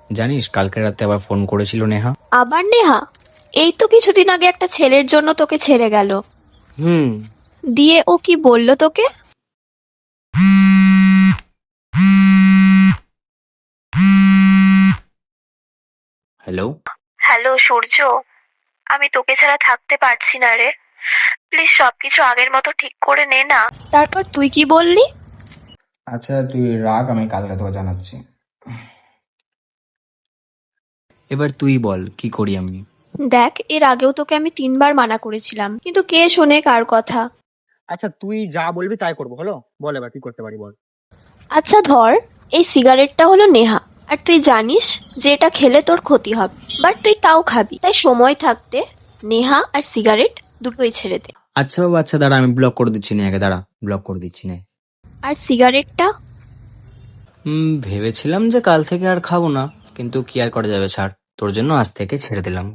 জানিস কালকে রাতে আবার ফোন করেছিল নেহা। আবার নেহা? এই তো কিছুদিন আগে একটা ছেলের জন্য তোকে ছেড়ে গেল। হুম। দিয়ে ও কি বললো তোকে? হ্যালো। হ্যালো সূর্য, আমি তোকে ছাড়া থাকতে পারছি না রে। প্লিজ সবকিছু আগের মতো ঠিক করে নে না। তারপর তুই কি বললি? আচ্ছা তুই রাগ, আমি কালকে তোকে জানাচ্ছি। এবার তুই বল কি করি আমি। দেখ, এর আগেও তোকে আমি 3বার মানা করেছিলাম, কিন্তু কে শোনে কার কথা? আচ্ছা তুই যা বলবি তাই করবো, হলো? বল এবার কি করতে পারি, বল। আচ্ছা ধর, এই সিগারেটটা হলো নেহা, আর তুই জানিস যে এটা খেলে তোর ক্ষতি হবে, বাট তুই তাও খাবি। তাই সময় থাকতে নেহা আর সিগারেট দুটোই ছেড়ে দে। আচ্ছা বাবা, আচ্ছা দাঁড়া, আমি ব্লক করে দিচ্ছি নেহাকে, দাঁড়া ব্লক করে দিচ্ছি নে। আর সিগারেটটা? ভেবেছিলাম যে কাল থেকে আর খাবো না, কিন্তু কি আর করা যাবে, ছাড়, তোর জন্য আজ থেকে ছেড়ে দিলাম।